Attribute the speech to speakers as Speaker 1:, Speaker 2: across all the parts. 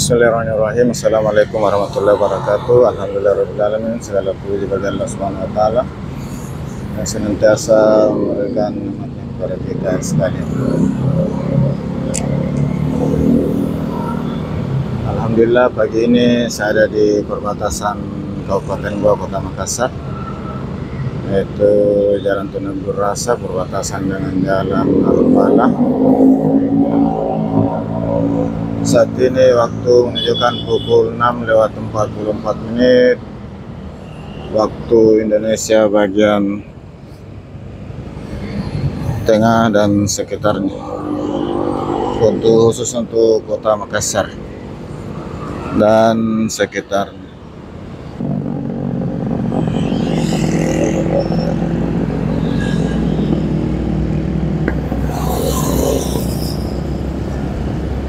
Speaker 1: Bismillahirrahmanirrahim. Assalamualaikum warahmatullahi wabarakatuh. Alhamdulillahirrahmanirrahim. Segala puji bagi Allah Subhanahu wa Ta'ala yang senantiasa memberikan nikmatnya kepada kita sekalian. Alhamdulillah, pagi ini saya ada di perbatasan Kabupaten Goa, Kota Makassar, yaitu Jalan Tunabur Rasa, perbatasan dengan Jalan Arupala. Saat ini waktu menunjukkan pukul 6:44 waktu Indonesia bagian tengah dan sekitarnya, khusus untuk Kota Makassar dan sekitarnya.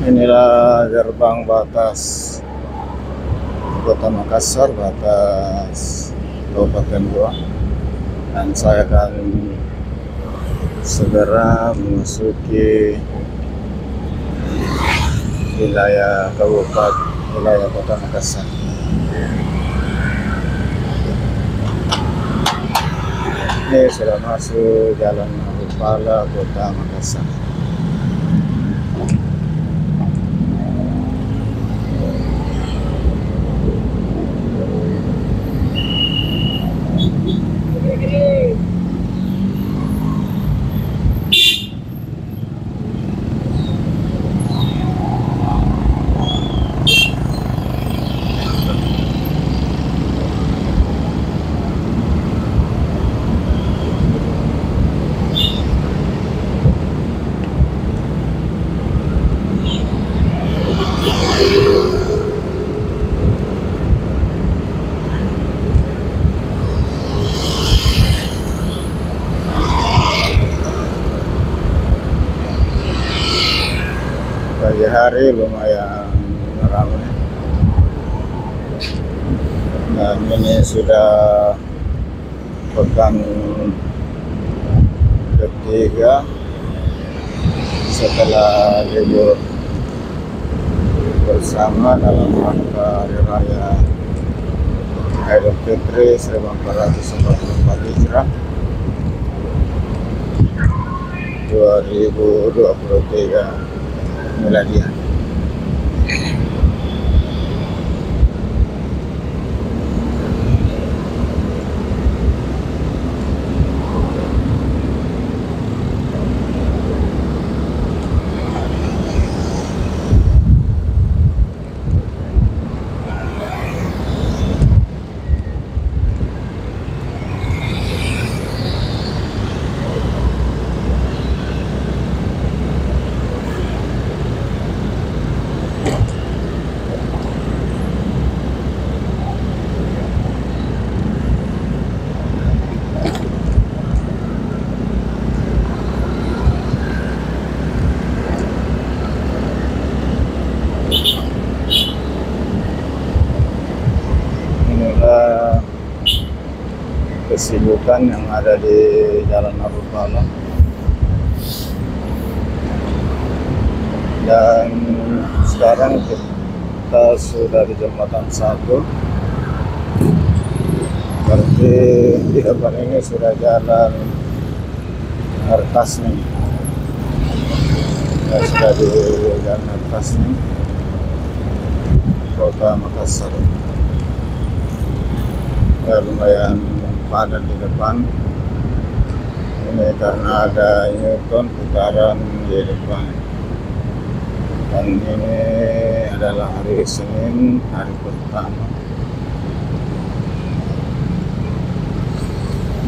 Speaker 1: Inilah gerbang batas Kota Makassar, batas Kabupaten Goa, dan saya akan segera memasuki wilayah Kota Makassar. Ini sudah masuk Jalan Arupala, Kota Makassar. Pagi hari lumayan ramai, dan ini sudah pekan ketiga setelah libur bersama dalam rangka Hari Raya Idul Fitri 1444 Hijrah 2023 Miladiah. Kesibukan yang ada di Jalan Arupala, dan sekarang kita sudah di Jembatan 1, berarti di depan ini sudah Jalan Artasni. Kita sudah di Jalan Artasni, Kota Makassar. Ya, lumayan padat di depan ini karena ada U-turn putaran di depan, dan ini adalah hari Senin, hari pertama.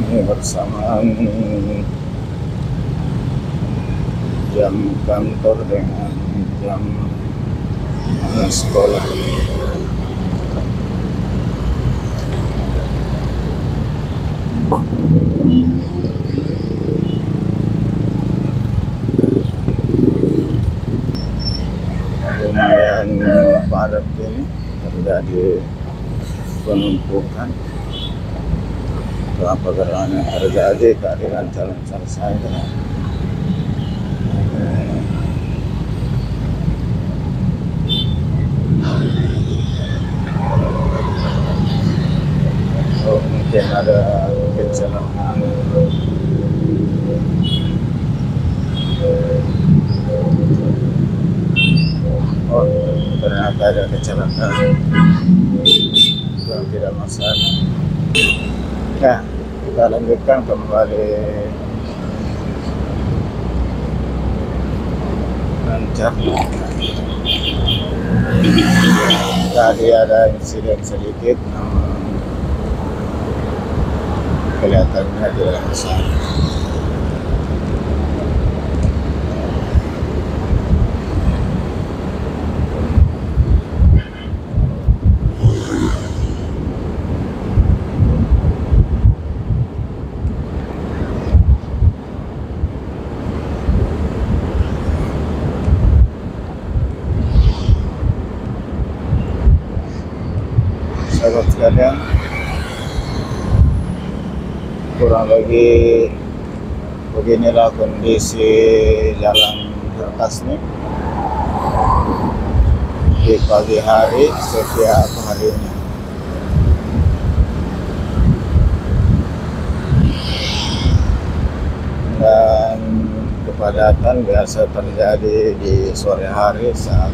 Speaker 1: Ini bersamaan jam kantor dengan jam sekolah. Lumayan padat ini, terjadi penumpukan. Apa karena terjadi keadilan jalan selesai. ada kecelakaan. Oh, ternyata ada kecelakaan. Yang tidak masalah. Nah, kita lanjutkan kembali lancar. Tadi ada insiden sedikit, namun kelihatannya tidak besar. Sahabat sekalian, kurang lebih beginilah kondisi jalan Hertas nih di pagi hari setiap harinya. Dan kepadatan biasa terjadi di sore hari saat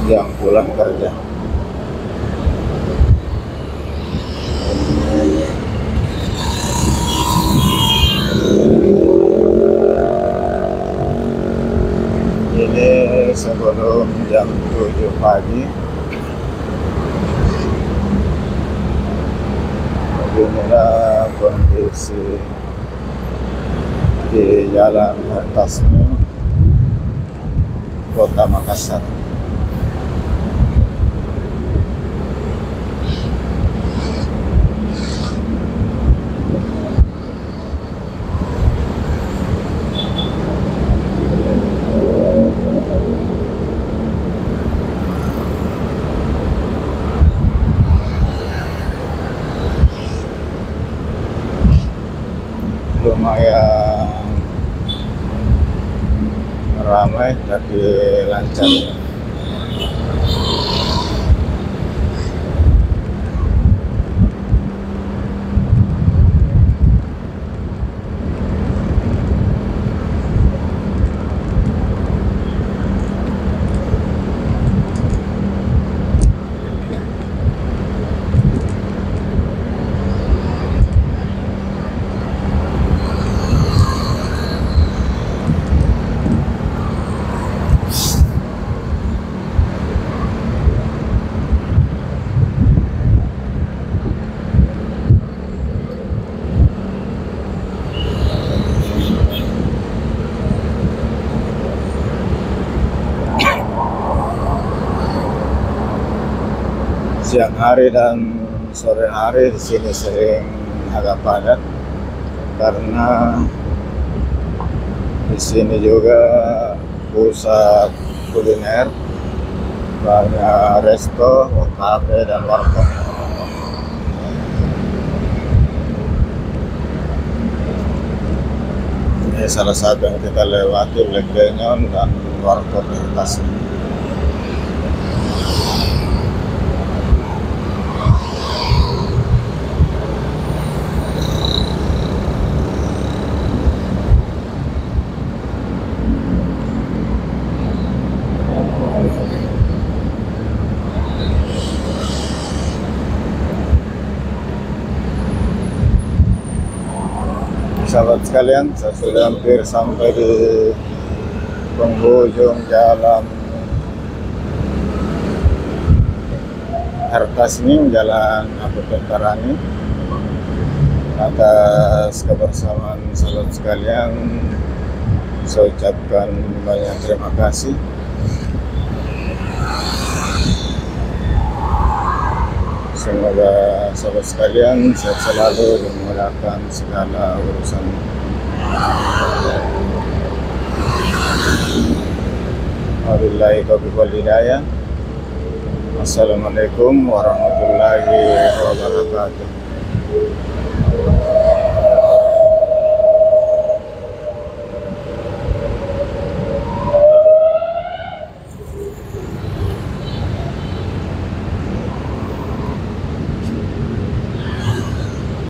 Speaker 1: yang pulang kerja. Ini sebelum jam 7 pagi. Beginilah kondisi di Jalan Hertas Kota Makassar. Lumayan ramai tapi lancar. Siang hari dan sore hari di sini sering agak padat karena di sini juga pusat kuliner, banyak resto, kafe dan warkop. Ini salah satu yang kita lewati, Black Canyon dan warkop Hertas. Sahabat sekalian, saya sudah hampir sampai di penghujung jalan Hertas ini, Jalan Apotek Parani. Atas kebersamaan sahabat sekalian, saya ucapkan banyak terima kasih. Semoga sahabat sekalian sehat selalu dimudahkan segala urusan. Wabillahi taufiq wal hidayah. Assalamualaikum warahmatullahi wabarakatuh.